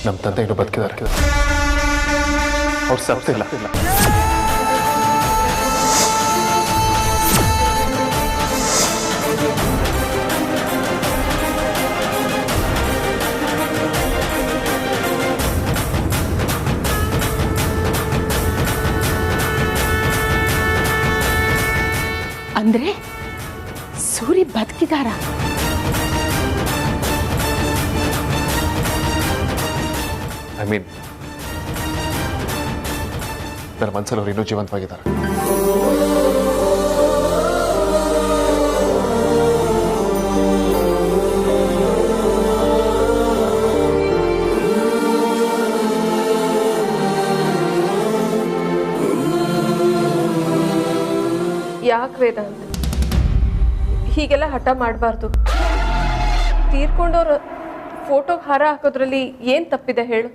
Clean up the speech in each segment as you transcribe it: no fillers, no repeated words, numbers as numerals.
ನಮ್ಮ ತಂದೆ ಇನ್ನೂ ಬದುಕಿದ್ದಾರೆ. ಅವ್ರು ಸತ್ತಿಲ್ಲ. ಅಂದ್ರೆ ಸೂರಿ ಬದುಕಿದಾರ? ಐ ಮೀನ್ ನನ್ನ ಮನಸ್ಸಲ್ಲಿ ಅವ್ರು ಇನ್ನೂ ಜೀವಂತವಾಗಿದ್ದಾರೆ. ಯಾಕೆ ವೇದಾಂತ್ ಹೀಗೆಲ್ಲ ಹಠ ಮಾಡಬಾರ್ದು? ತೀರ್ಕೊಂಡವ್ರ ಫೋಟೋಗೆ ಹಾರ ಹಾಕೋದ್ರಲ್ಲಿ ಏನ್ ತಪ್ಪಿದೆ ಹೇಳು?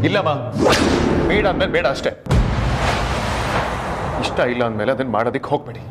ಇಲ್ಲಮ್ಮ, ಬೇಡ ಅಂದ್ಮೇಲೆ ಬೇಡ ಅಷ್ಟೇ. ಇಷ್ಟ ಇಲ್ಲ ಅಂದಮೇಲೆ ಅದನ್ನ ಮಾಡೋದಕ್ಕೆ ಹೋಗ್ಬೇಡಿ.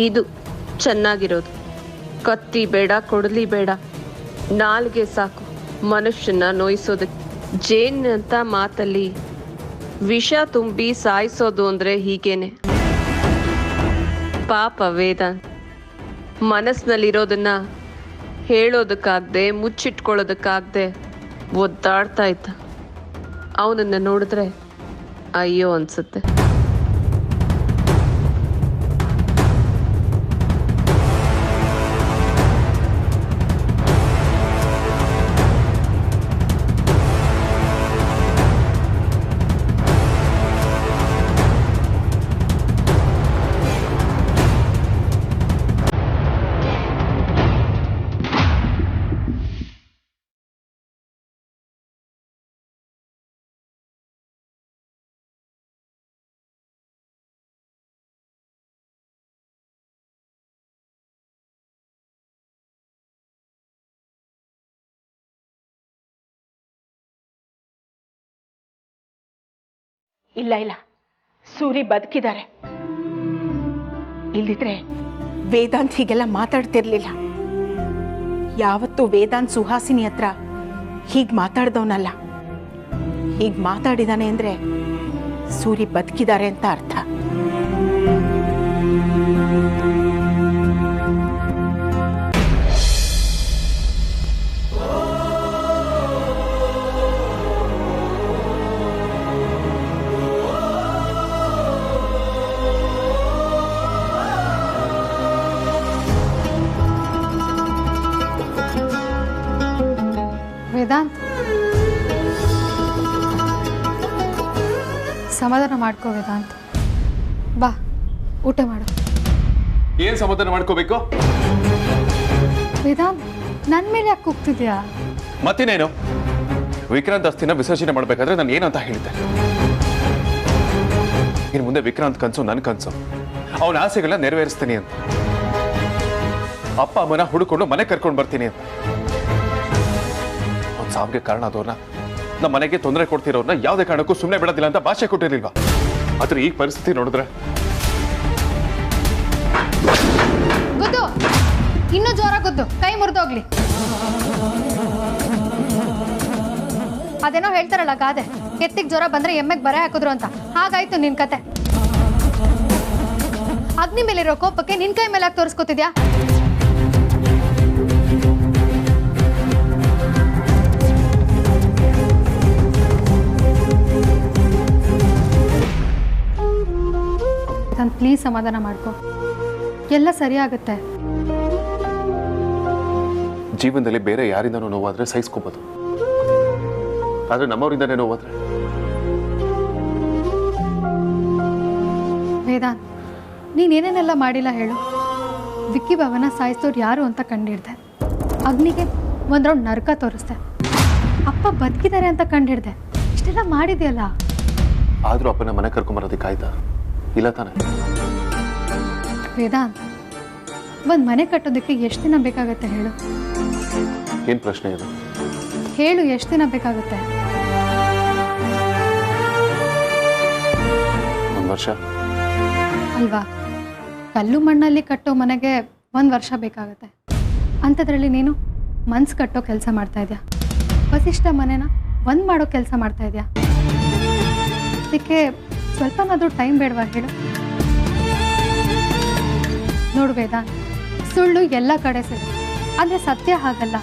ಇದು ಚೆನ್ನಾಗಿರೋದು. ಕತ್ತಿ ಬೇಡ, ಕೊಡಲಿ ಬೇಡ, ನಾಲ್ಗೆ ಸಾಕು ಮನುಷ್ಯನ ನೋಯಿಸೋದಕ್ಕೆ. ಜೇನ್ ಅಂತ ಮಾತಲ್ಲಿ ವಿಷ ತುಂಬಿ ಸಾಯಿಸೋದು ಅಂದ್ರೆ ಹೀಗೇನೆ. ಪಾಪ ವೇದಾಂತ್ ಮನಸ್ಸಿನಲ್ಲಿರೋದನ್ನ ಹೇಳೋದಕ್ಕಾಗದೆ, ಮುಚ್ಚಿಟ್ಕೊಳ್ಳೋದಕ್ಕಾಗದೆ ಒದ್ದಾಡ್ತಾ ಇದ್ದ. ಅವನನ್ನ ನೋಡಿದ್ರೆ ಅಯ್ಯೋ ಅನ್ಸುತ್ತೆ. ಇಲ್ಲ ಇಲ್ಲ, ಸೂರಿ ಬದುಕಿದ್ದಾರೆ. ಇಲ್ದಿದ್ರೆ ವೇದಾಂತ್ ಹೀಗೆಲ್ಲ ಮಾತಾಡ್ತಿರ್ಲಿಲ್ಲ. ಯಾವತ್ತೂ ವೇದಾಂತ್ ಸುಹಾಸಿನಿ ಹತ್ರ ಹೀಗೆ ಮಾತಾಡ್ದವನಲ್ಲ. ಹೀಗೆ ಮಾತಾಡಿದಾನೆ ಅಂದ್ರೆ ಸೂರಿ ಬದುಕಿದ್ದಾರೆ ಅಂತ ಅರ್ಥ. ವೇದಾಂತ್, ಸಮಾಧಾನ ಮಾಡ್ಕೋ ವೇದಾಂತ್. ಬಾ ಊಟ ಮಾಡು. ಏನ್ ಸಮಾಧಾನ ಮಾಡ್ಕೋಬೇಕು? ವೇದಾಂತ್, ನನ್ನ ಮೇಲೆ ಯಾಕೆ ಕೂಗ್ತಿದ್ಯಾ? ಮತ್ತಿನೇನು, ವಿಕ್ರಾಂತ್ ಅಸ್ಥಿನ ವಿಸರ್ಜನೆ ಮಾಡ್ಬೇಕಾದ್ರೆ ನಾನು ಏನಂತ ಹೇಳಿದ್ದೆ? ಇನ್ನು ಮುಂದೆ ವಿಕ್ರಾಂತ್ ಕನ್ಸು ನನ್ನ ಕನ್ಸು, ಅವನ ಆಸೆಗಳನ್ನ ನೆರವೇರಿಸ್ತೀನಿ ಅಂತ. ಅಪ್ಪ ಅಮ್ಮನ ಹುಡುಕೊಂಡು ಮನೆ ಕರ್ಕೊಂಡು ಬರ್ತೀನಿ ಅಂತ. ಅವ್ನ ಸಾವಿಗೆ ಕಾರಣ ಆದವ್ರನ್ನ, ನಮ್ಮ ಮನೆಗೆ ತೊಂದರೆ ಕೊಡ್ತಿರೋರ್ನ ಯಾವುದೇ ಕಾರಣಕ್ಕೂ ಸುಮ್ಮನೆ ಬಿಡೋದಿಲ್ಲ ಅಂತ ಭಾಷೆ ಕೊಟ್ಟಿರ್ಲಿಲ್ವಾ? ಆದ್ರೆ ಈ ಪರಿಸ್ಥಿತಿ ನೋಡಿದ್ರೆ ಗೊತ್ತು, ಇನ್ನೂ ಜೋರ ಗೊತ್ತು, ಕೈ ಮುರಿದೋಗ್ಲಿ. ಅದೇನೋ ಹೇಳ್ತಾರಲ್ಲ ಗಾದೆ, ಕೆತ್ತಿಗೆ ಜ್ವರ ಬಂದ್ರೆ ಎಮ್ಮೆಗೆ ಬರೆ ಹಾಕಿದ್ರು ಅಂತ. ಹಾಗಾಯ್ತು ನಿನ್ ಕತೆ. ಅಗ್ನಿ ಮೇಲಿರೋ ಕೋಪಕ್ಕೆ ನಿನ್ ಕೈ ಮೇಲೆ ತೋರಿಸ್ಕೊತಿದ್ಯಾ? ಪ್ಲೀಸ್ ಸಮಾಧಾನ ಮಾಡ್ಕೋ, ಎಲ್ಲ ಸರಿ ಆಗುತ್ತೆ. ಜೀವನದಲ್ಲಿ ಬೇರೆ ಯಾರಿಂದನೂ ನೋವಾದ್ರೆ ಸಹಿಸ್ಕೋಬಹುದು, ಆದ್ರೆ ನಮ್ಮವರಿಂದನೇ ನೋವಾದ್ರೆ ವೇದಾಂತ್, ನೀನೇನೇನೆಲ್ಲ ಮಾಡಿಲ್ಲ ಹೇಳು. ವಿಕ್ಕಿ ಬಾಬನ ಸಾಯಿಸೋರು ಯಾರು ಅಂತ ಕಂಡಿಡ್ದೆ. ಅಗ್ನಿಗೆ ಒಂದು ರೌಂಡ್ ನರಕ ತೋರಿಸ್ದೆ. ಅಪ್ಪ ಬದುಕಿದ್ದಾರೆ ಅಂತ ಕಂಡಿಡ್ದೆ. ಇಷ್ಟೆಲ್ಲ ಮಾಡಿದೆಯಲ್ಲ. ಆದ್ರೂ ಅಪ್ಪನ ಮನೆ ಕರ್ಕೊಂಬರೋದಕ್ಕೆ ಆಯ್ತಾ? ಇಲ್ಲ ತಾನೆ? ವೇದಾಂತ್, ಒಂದು ಮನೆ ಕಟ್ಟೋದಕ್ಕೆ ಎಷ್ಟು ದಿನ ಬೇಕಾಗುತ್ತೆ ಹೇಳು? ಏನ್ ಪ್ರಶ್ನೆ ಇದು? ಹೇಳು, ಎಷ್ಟು ದಿನ ಬೇಕಾಗುತ್ತೆ? 1 ವರ್ಷ ಅಲ್ವಾ? ಕಲ್ಲು ಮಣ್ಣಲ್ಲಿ ಕಟ್ಟೋ ಮನೆಗೆ 1 ವರ್ಷ ಬೇಕಾಗುತ್ತೆ. ಅಂಥದ್ರಲ್ಲಿ ನೀನು ಮನ್ಸು ಕಟ್ಟೋ ಕೆಲಸ ಮಾಡ್ತಾ ಇದೆಯಾ? ವಸಿಷ್ಠ ಮನೆನ ಒಂದು ಮಾಡೋ ಕೆಲಸ ಮಾಡ್ತಾ ಇದೆಯಾ? ಅದಕ್ಕೆ ಸ್ವಲ್ಪನಾದರೂ ಟೈಮ್ ಬೇಡವಾ ಹೇಳು? ನೋಡು ವೇದಾಂತ್, ಸುಳ್ಳು ಎಲ್ಲ ಕಡೆ ಸಿಗುತ್ತೆ, ಆದರೆ ಸತ್ಯ ಹಾಗಲ್ಲ.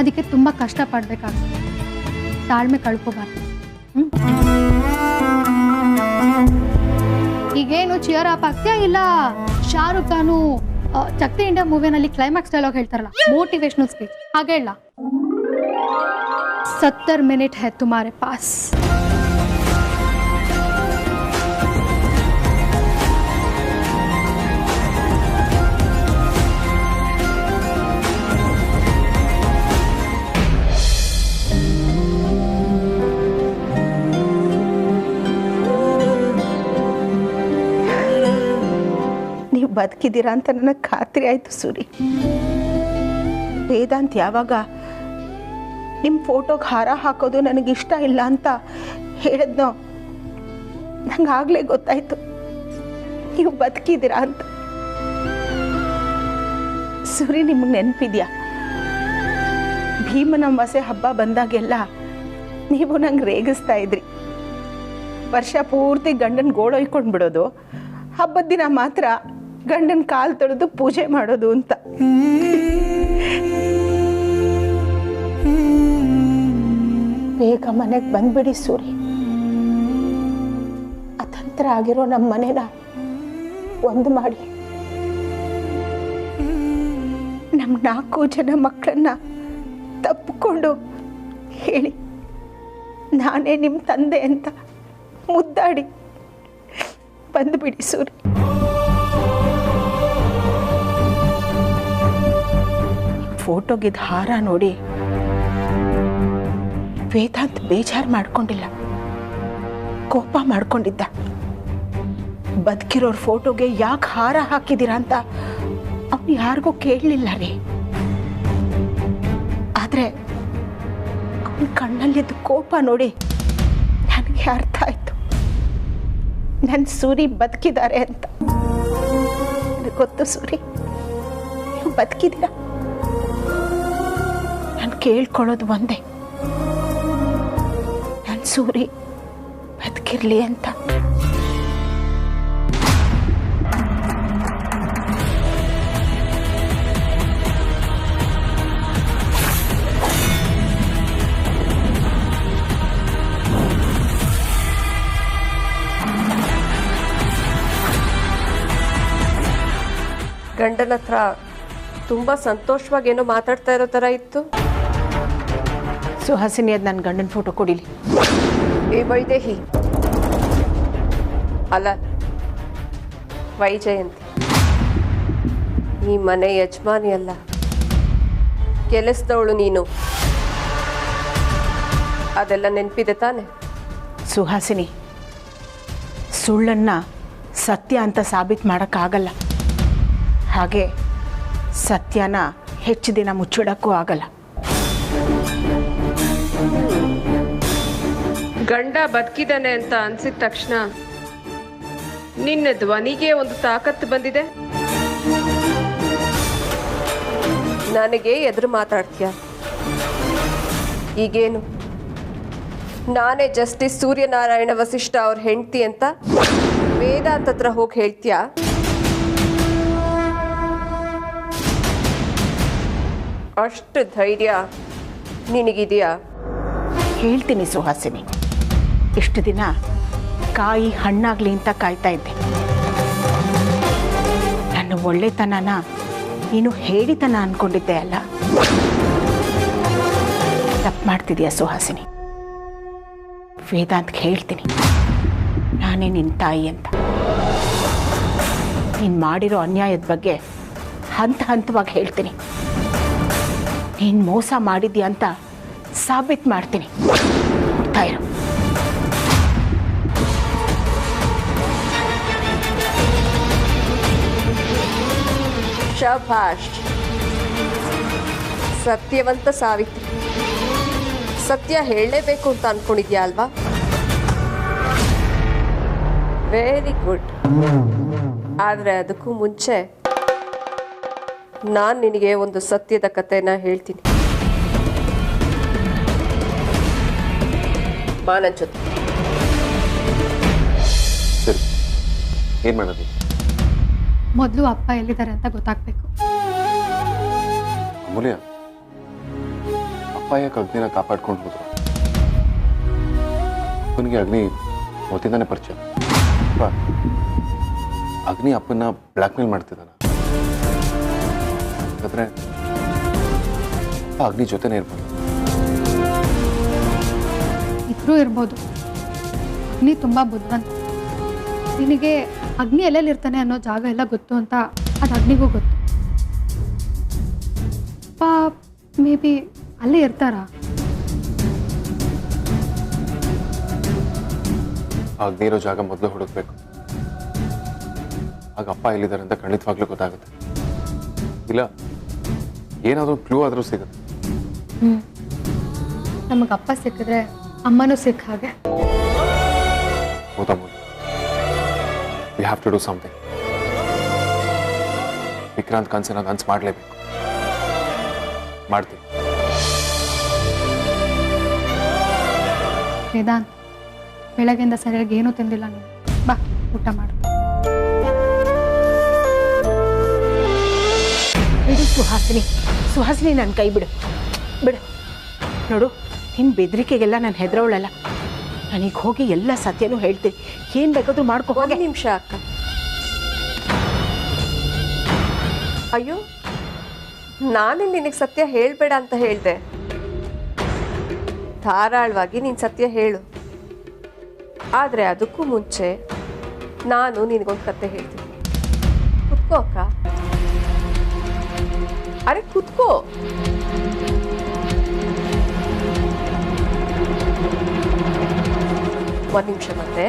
ಅದಕ್ಕೆ ತುಂಬ ಕಷ್ಟಪಡಬೇಕಾಗುತ್ತೆ. ತಾಳ್ಮೆ ಕಳ್ಕೋಬಾರ್ದು. ಈಗೇನು ಚಿಯರ್ ಅಪ್ ಆಗ್ತೀಯಾ? ಇಲ್ಲ ಶಾರುಖ್ ಖಾನು ಚಕ್ತಿ ಇಂಡಿಯಾ ಮೂವಿನಲ್ಲಿ ಕ್ಲೈಮ್ಯಾಕ್ಸ್ ಡೈಲಾಗ್ ಹೇಳ್ತಾರಲ್ಲ, ಮೋಟಿವೇಶನಲ್ ಸ್ಪೀಚ್ ಹಾಗೆ ಹೇಳ. 70 ಮಿನಿಟ್ ಹೈ ತುಮಾರೆ ಪಾಸ್. ನೀವು ಬದುಕಿದ್ದೀರಾ ಅಂತ ನನಗೆ ಖಾತ್ರಿ ಆಯಿತು ಸೂರಿ. ವೇದಾಂತ್ ಯಾವಾಗ ನಿಮ್ಮ ಫೋಟೋಗೆ ಹಾರ ಹಾಕೋದು ನನಗಿಷ್ಟ ಇಲ್ಲ ಅಂತ ಹೇಳಿದ್ನೋ, ನಂಗೆ ಆಗಲೇ ಗೊತ್ತಾಯಿತು ನೀವು ಬದುಕಿದ್ದೀರಾ ಅಂತ. ಸೂರಿ, ನಿಮಗೆ ನೆನಪಿದ್ಯಾ? ಭೀಮನ ಅಮಾವಾಸ್ಯೆ ಹಬ್ಬ ಬಂದಾಗೆಲ್ಲ ನೀವು ನಂಗೆ ರೇಗಿಸ್ತಾ ಇದ್ರಿ. ವರ್ಷ ಪೂರ್ತಿ ಗಂಡನ ಗೋಳೊಯ್ಕೊಂಡು ಬಿಡೋದು, ಹಬ್ಬದ ದಿನ ಮಾತ್ರ ಗಂಡನ ಕಾಲು ತೊಳೆದು ಪೂಜೆ ಮಾಡೋದು ಅಂತ. ಬೇಗ ಮನೆಗೆ ಬಂದ್ಬಿಡಿ ಸೂರಿ. ಅತಂತ್ರ ಆಗಿರೋ ನಮ್ಮ ಮನೇನ ಒಂದು ಮಾಡಿ ನಮ್ಮ 4 ಜನ ಮಕ್ಕಳನ್ನ ತಪ್ಪಿಕೊಂಡು ಹೇಳಿ ನಾನೇ ನಿಮ್ಮ ತಂದೆ ಅಂತ ಮುದ್ದಾಡಿ ಬಂದುಬಿಡಿ ಸೂರಿ. ಫೋಟೋಗಿದ್ದ ಹಾರ ನೋಡಿ ವೇದಾಂತ್ ಬೇಜಾರು ಮಾಡ್ಕೊಂಡಿಲ್ಲ, ಕೋಪ ಮಾಡ್ಕೊಂಡಿದ್ದ. ಬದುಕಿರೋರ್ ಫೋಟೋಗೆ ಯಾಕೆ ಹಾರ ಹಾಕಿದ್ದೀರಾ ಅಂತ ಅವನು ಯಾರಿಗೂ ಕೇಳಲಿಲ್ಲ ರೀ. ಆದರೆ ಅವನ ಕಣ್ಣಲ್ಲಿದ್ದ ಕೋಪ ನೋಡಿ ನನಗೆ ಅರ್ಥ ಆಯಿತು, ನನ್ನ ಸೂರಿ ಬದುಕಿದ್ದಾರೆ ಅಂತ. ನನಗೆ ಗೊತ್ತು ಸೂರಿ, ನೀವು ಬದುಕಿದ್ದೀರಾ. ನಾನು ಕೇಳ್ಕೊಳ್ಳೋದು ಒಂದೇ, ನನ್ನ ಸೂರಿ ಬದುಕಿರ್ಲಿ ಅಂತ. ಗಂಡನ ಹತ್ರ ತುಂಬ ಸಂತೋಷವಾಗಿ ಏನೋ ಮಾತಾಡ್ತಾ ಇರೋ ಥರ ಇತ್ತು. ಸುಹಾಸಿನಿ, ಅದು ನನ್ನ ಗಂಡನ ಫೋಟೋ ಕೊಡಿಲಿ. ಏ ವೈದೇಹಿ ಅಲ್ಲ, ವೈಜಯಂತಿ, ಈ ಮನೆ ಯಜಮಾನಿ ಅಲ್ಲ, ಕೆಲಸದವಳು ನೀನು. ಅದೆಲ್ಲ ನೆನಪಿದೆ ತಾನೆ? ಸುಹಾಸಿನಿ, ಸುಳ್ಳನ್ನು ಸತ್ಯ ಅಂತ ಸಾಬೀತು ಮಾಡೋಕ್ಕಾಗಲ್ಲ. ಹಾಗೆ ಸತ್ಯನ ಹೆಚ್ಚು ದಿನ ಮುಚ್ಚಿಡೋಕ್ಕೂ ಆಗಲ್ಲ. ಗಂಡ ಬದುಕಿದ್ದಾನೆ ಅಂತ ಅನ್ಸಿದ ತಕ್ಷಣ ನಿನ್ನ ಧ್ವನಿಗೆ ಒಂದು ತಾಕತ್ತು ಬಂದಿದೆ. ನನಗೆ ಎದುರು ಮಾತಾಡ್ತೀಯ? ಈಗೇನು ನಾನೇ ಜಸ್ಟಿಸ್ ಸೂರ್ಯನಾರಾಯಣ ವಸಿಷ್ಠ ಅವ್ರ ಹೆಂಡತಿ ಅಂತ ವೇದಾಂತ್ ಹತ್ರ ಹೋಗಿ ಹೇಳ್ತೀಯಾ? ಅಷ್ಟು ಧೈರ್ಯ ನಿನಗಿದೆಯಾ? ಹೇಳ್ತೀನಿ ಸುಹಾಸಿನಿ, ಇಷ್ಟು ದಿನ ಕಾಯಿ ಹಣ್ಣಾಗ್ಲಿ ಅಂತ ಕಾಯ್ತಾ ಇದ್ದೆ. ನನ್ನ ಒಳ್ಳೆತನನ ನೀನು ಹೇಳಿತನ ಅನ್ಕೊಂಡಿದ್ದೆ ಅಲ್ಲ. ತಪ್ಪು ಮಾಡ್ತಿದ್ಯಾ ಸುಹಾಸಿನಿ. ವೇದಾಂತ್ಗೆ ಹೇಳ್ತೀನಿ ನಾನೇ ನಿನ್ನ ತಾಯಿ ಅಂತ. ನೀನು ಮಾಡಿರೋ ಅನ್ಯಾಯದ ಬಗ್ಗೆ ಹಂತ ಹಂತವಾಗಿ ಹೇಳ್ತೀನಿ. ನೀನು ಮೋಸ ಮಾಡಿದ್ಯಾ ಅಂತ ಸಾಬೀತು ಮಾಡ್ತೀನಿ. ಕೊಡ್ತಾ ಇರು. ಶಭಾಷ್, ಸತ್ಯವಂತ ಸಾವಿತ್ರಿ. ಸತ್ಯ ಹೇಳಲೇಬೇಕು ಅಂತ ಅನ್ಕೊಂಡಿದ್ಯಾ ಅಲ್ವಾ? Very good. ಆದರೆ ಅದಕ್ಕೂ ಮುಂಚೆ ನಾನು ನಿನಗೆ ಒಂದು ಸತ್ಯದ ಕಥೆನ ಹೇಳ್ತೀನಿ. ಬಾ ನನ್ನ ಜೊತೆ. ಸರಿ, ಏನು ಮಾಡೋದು? ಮೊದಲು ಅಪ್ಪ ಎಲ್ಲಿದ್ದಾರೆ ಅಂತ ಗೊತ್ತಾಗಬೇಕು. ಅಮೂಲ್ಯ, ಅಪ್ಪ ಯಾಕೆ ಅಗ್ನಿನ ಕಾಪಾಡ್ಕೊಂಡು ಹೋದ್ರು? ಅಪ್ಪನಿಗೆ ಅಗ್ನಿ ಮೊದಲಿಂದಾನೆ ಪರಿಚಯ. ಅಪ್ಪ ಅಗ್ನಿ ಅಪ್ಪನ ಬ್ಲ್ಯಾಕ್ ಮೇಲ್ ಮಾಡ್ತಿದ್ದಾನ. ಯಾಕಂದ್ರೆ ಅಪ್ಪ ಅಗ್ನಿ ಜೊತೆನೇ ಇರ್ಬೋದು. ಇಬ್ಬರೂ ಇರ್ಬೋದು. ಅಗ್ನಿ ತುಂಬ ಬುದ್ಧಿವಂತ. ನಿನಗೆ ಅಗ್ನಿ ಎಲ್ಲೆಲ್ಲಿರ್ತಾನೆ ಅನ್ನೋ ಜಾಗ ಎಲ್ಲ ಗೊತ್ತು ಅಂತ ಅದು ಅಗ್ನಿಗೂ ಗೊತ್ತು. ಅಪ್ಪ ಮೇ ಬಿ ಅಲ್ಲೇ ಇರ್ತಾರಾ? ಅಗ್ನಿ ಇರೋ ಜಾಗ ಮೊದಲು ಹುಡುಕ್ಬೇಕು. ಆಗ ಅಪ್ಪ ಎಲ್ಲಿದ್ದಾರೆ ಅಂತ ಖಂಡಿತವಾಗ್ಲೂ ಗೊತ್ತಾಗುತ್ತೆ. ಇಲ್ಲ ಏನಾದರೂ ಕ್ಲೂ ಆದರೂ ಸಿಗುತ್ತೆ. ನಮಗೆ ಅಪ್ಪ ಸಿಕ್ಕಿದ್ರೆ ಅಮ್ಮನೂ ಸಿಕ್ಕ ಹಾಗೆ. ಹೌದಾ? We have to do something. Vikrant ಕನ್ಸನ್ನ ಕನ್ಸು ಮಾಡಲೇಬೇಕು. ಮಾಡ್ತೀನಿ. ವೇದಾಂತ್, ಬೆಳಗ್ಗೆಯಿಂದ ಸರಿಯಾಗಿ ಏನೂ ತಿಂದಿಲ್ಲ ನೀನು. ಬಾ ಊಟ ಮಾಡು. ಬಿಡು ಸುಹಾಸಿನಿ, ಸುಹಾಸಿನಿ ನನ್ನ ಕೈ ಬಿಡು. ಬಿಡು. ನೋಡು, ನಿನ್ನ ಬೆದರಿಕೆಗೆಲ್ಲ ನಾನು ಹೆದರೋಳಲ್ಲ. ನಾನೀಗ ಹೋಗಿ ಎಲ್ಲ ಸತ್ಯನೂ ಹೇಳ್ತೀನಿ. ಏನು ಬೇಕಾದ್ರೂ ಮಾಡ್ಕೊ. ಒಂದು ನಿಮಿಷ ಅಕ್ಕ. ಅಯ್ಯೋ, ನಾನೇ ನಿನಗೆ ಸತ್ಯ ಹೇಳಬೇಡ ಅಂತ ಹೇಳಿದೆ. ಧಾರಾಳವಾಗಿ ನೀನು ಸತ್ಯ ಹೇಳು. ಆದರೆ ಅದಕ್ಕೂ ಮುಂಚೆ ನಾನು ನಿನಗೊಂದು ಕತೆ ಹೇಳ್ತೀನಿ. ಕುತ್ಕೋ ಅಕ್ಕ. ಅರೆ ಕುತ್ಕೋ. ಒಂದು ನಿಮಿಷ ಮತ್ತೆ.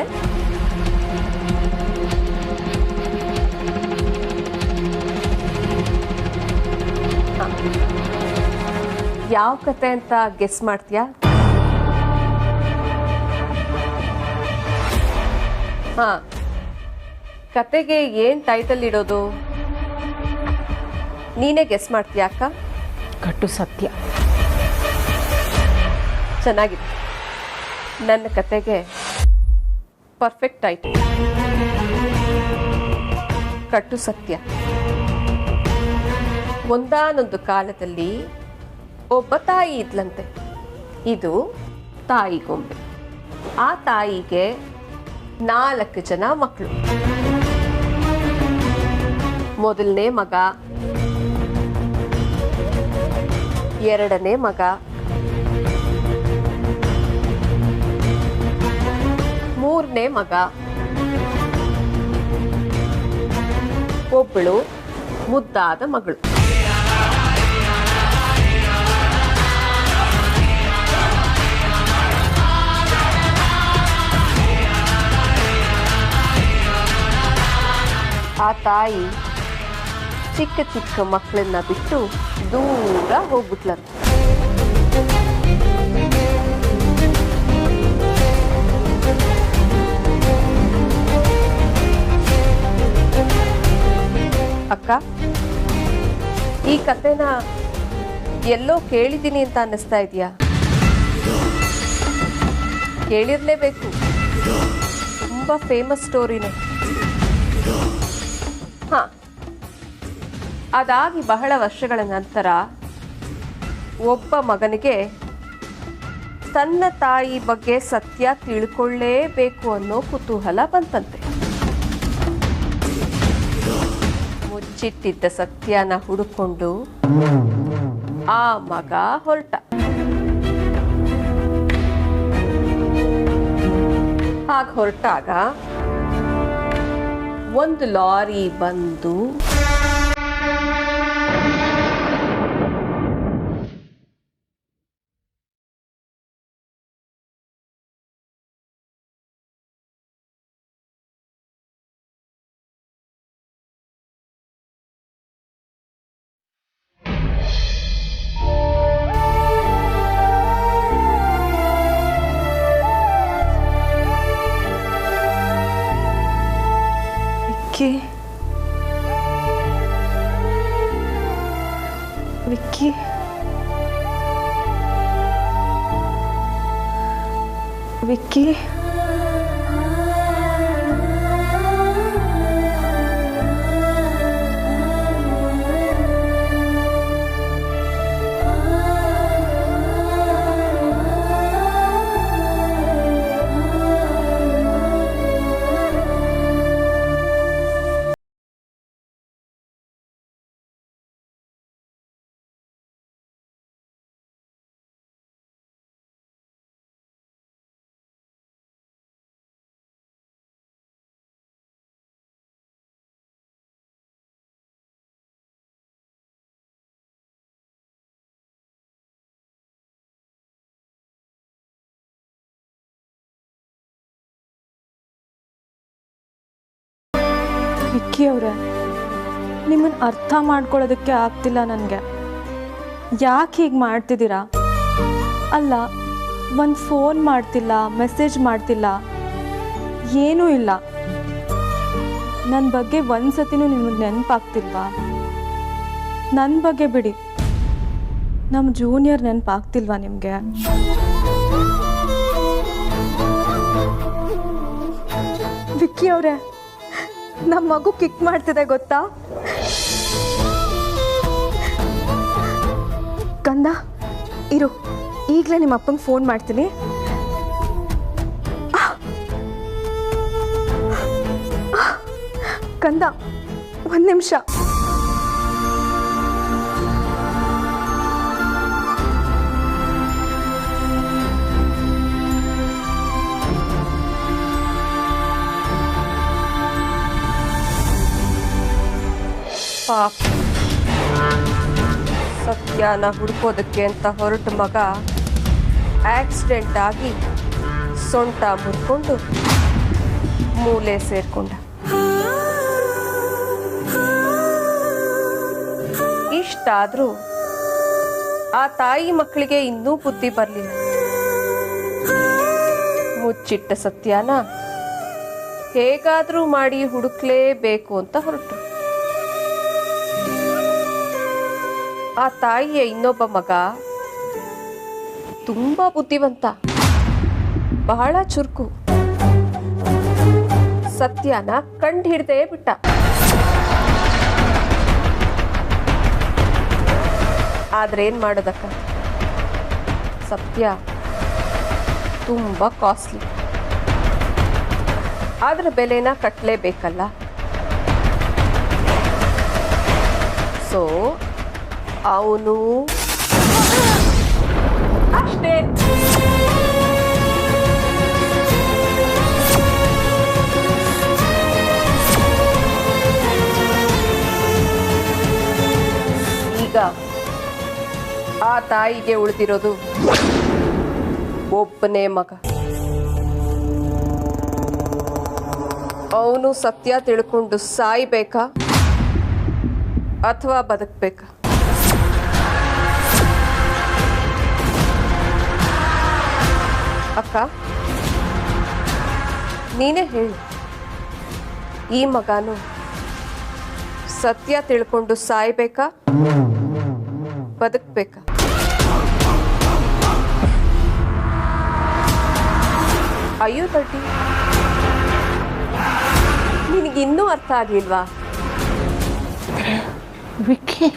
ಯಾವ ಕತೆ ಅಂತ ಗೆಸ್ ಮಾಡ್ತೀಯಾ? ಹಾ, ಕತೆಗೆ ಏನ್ ಟೈಟಲ್ ಇಡೋದು ನೀನೇ ಗೆಸ್ ಮಾಡ್ತೀಯಾ ಅಕ್ಕ? ಕಟ್ಟು ಸತ್ಯ. ಚೆನ್ನಾಗಿದೆ. ನನ್ನ ಕತೆಗೆ ಪರ್ಫೆಕ್ಟ್ ಟೈಟಲ್, ಕಟ್ಟು ಸತ್ಯ. ಒಂದಾನೊಂದು ಕಾಲದಲ್ಲಿ ಒಬ್ಬ ತಾಯಿ ಇದ್ಲಂತೆ. ಇದು ತಾಯಿ ಗೊಂಬೆ. ಆ ತಾಯಿಗೆ 4 ಜನ ಮಕ್ಕಳು. ಮೊದಲನೇ ಮಗ, 2ನೇ ಮಗ, 3ನೇ ಮಗ, ಒಬ್ಬಳು ಮುದ್ದಾದ ಮಗಳು. ಆ ತಾಯಿ ಚಿಕ್ಕ ಚಿಕ್ಕ ಮಕ್ಕಳನ್ನ ಬಿಟ್ಟು ದೂರ ಹೋಗ್ಬಿಟ್ಲಂತೆ. ಅಕ್ಕ, ಈ ಕತೆನ ಎಲ್ಲೋ ಕೇಳಿದ್ದೀನಿ ಅಂತ ಅನ್ನಿಸ್ತಾ ಇದೆಯಾ? ಕೇಳಿರ್ಲೇಬೇಕು. ತುಂಬಾ ಫೇಮಸ್ ಸ್ಟೋರಿನೇ. ಹಾ, ಅದಾಗಿ ಬಹಳ ವರ್ಷಗಳ ನಂತರ ಒಬ್ಬ ಮಗನಿಗೆ ತನ್ನ ತಾಯಿ ಬಗ್ಗೆ ಸತ್ಯ ತಿಳ್ಕೊಳ್ಳೇಬೇಕು ಅನ್ನೋ ಕುತೂಹಲ ಬಂತಂತೆ. ಮುಚ್ಚಿಟ್ಟಿದ್ದ ಸತ್ಯನ ಹುಡುಕೊಂಡು ಆ ಮಗ ಹೊರಟ. ಹಾಗೆ ಹೊರಟಾಗ ಒಂದು ಲಾರಿ ಬಂದು ವಿಕ್ಕಿ ವಿಕ್ಕಿ ವಿಕ್ಕಿ ಅವರೇ, ನಿಮ್ಮನ್ನು ಅರ್ಥ ಮಾಡ್ಕೊಳ್ಳೋದಕ್ಕೆ ಆಗ್ತಿಲ್ಲ ನನಗೆ. ಯಾಕೆ ಹೀಗೆ ಮಾಡ್ತಿದ್ದೀರಾ? ಅಲ್ಲ, ಒಂದು ಫೋನ್ ಮಾಡ್ತಿಲ್ಲ, ಮೆಸೇಜ್ ಮಾಡ್ತಿಲ್ಲ, ಏನೂ ಇಲ್ಲ. ನನ್ನ ಬಗ್ಗೆ ಒಂದು ಸತಿನೂ ನಿಮಗೆ ನೆನಪಾಗ್ತಿಲ್ವಾ? ನನ್ನ ಬಗ್ಗೆ ಬಿಡಿ, ನಮ್ಮ ಜೂನಿಯರ್ ನೆನಪಾಗ್ತಿಲ್ವಾ ನಿಮಗೆ? ವಿಕ್ಕಿ ಅವರೇ, ನಮ್ಮ ಮಗು ಕಿಕ್ ಮಾಡ್ತಿದೆ ಗೊತ್ತಾ? ಕಂದ ಇರು, ಈಗಲೇ ನಿಮ್ಮ ಅಪ್ಪಂಗೆ ಫೋನ್ ಮಾಡ್ತೀನಿ. ಕಂದ, ಒಂದು ನಿಮಿಷ. ಪಾಪ, ಸತ್ಯನ ಹುಡುಕೋದಕ್ಕೆ ಅಂತ ಹೊರಟ ಮಗ ಆಕ್ಸಿಡೆಂಟ್ ಆಗಿ ಸೊಂಟ ಮುರ್ಕೊಂಡು ಮೂಲೆ ಸೇರ್ಕೊಂಡ. ಇಷ್ಟಾದ್ರೂ ಆ ತಾಯಿ ಮಕ್ಕಳಿಗೆ ಇನ್ನೂ ಬುದ್ಧಿ ಬರಲಿಲ್ಲ. ಮುಚ್ಚಿಟ್ಟ ಸತ್ಯನ ಹೇಗಾದ್ರೂ ಮಾಡಿ ಹುಡುಕ್ಲೇಬೇಕು ಅಂತ ಹೊರಟು. ಆ ತಾಯಿಯ ಇನ್ನೊಬ್ಬ ಮಗ ತುಂಬಾ ಬುದ್ಧಿವಂತ, ಬಹಳ ಚುರುಕು. ಸತ್ಯನ ಕಂಡು ಹಿಡ್ದೇ ಬಿಟ್ಟ. ಆದ್ರೆ ಏನ್ ಮಾಡೋದಕ್ಕ, ಸತ್ಯ ತುಂಬಾ ಕಾಸ್ಟ್ಲಿ. ಆದ್ರ ಬೆಲೆನ ಕಟ್ಟಲೇಬೇಕಲ್ಲ. ಸೊ ಅವನು ಅಷ್ಟೇ. ಈಗ ಆ ತಾಯಿಗೆ ಉಳಿದಿರೋದು ಒಬ್ಬನೇ ಮಗ. ಅವನು ಸತ್ಯ ತಿಳ್ಕೊಂಡು ಸಾಯ್ಬೇಕಾ ಅಥವಾ ಬದುಕಬೇಕಾ? ಅಕ್ಕ, ನೀನೇ ಹೇಳು, ಈ ಮಗನು ಸತ್ಯ ತಿಳ್ಕೊಂಡು ಸಾಯ್ಬೇಕಾ ಬದುಕಬೇಕಾ? ಅಯ್ಯೋ ತಟ್ಟಿ, ನಿನಗಿನ್ನೂ ಅರ್ಥ ಆಗ್ಲಿಲ್ವಾ? ವಿಕ್ಕಿ,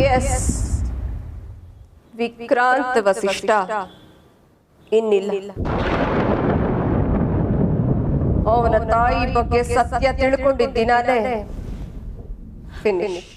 ಎಸ್, ವಿಕ್ರಾಂತ ವಸಿಷ್ಠ ಇನ್ನಿಲ್ಲ. ಅವನ ತಾಯಿ ಬಗ್ಗೆ ಸತ್ಯ ತಿಳ್ಕೊಂಡಿದ್ದ ದಿನಾನೇ ಫಿನಿಶ್.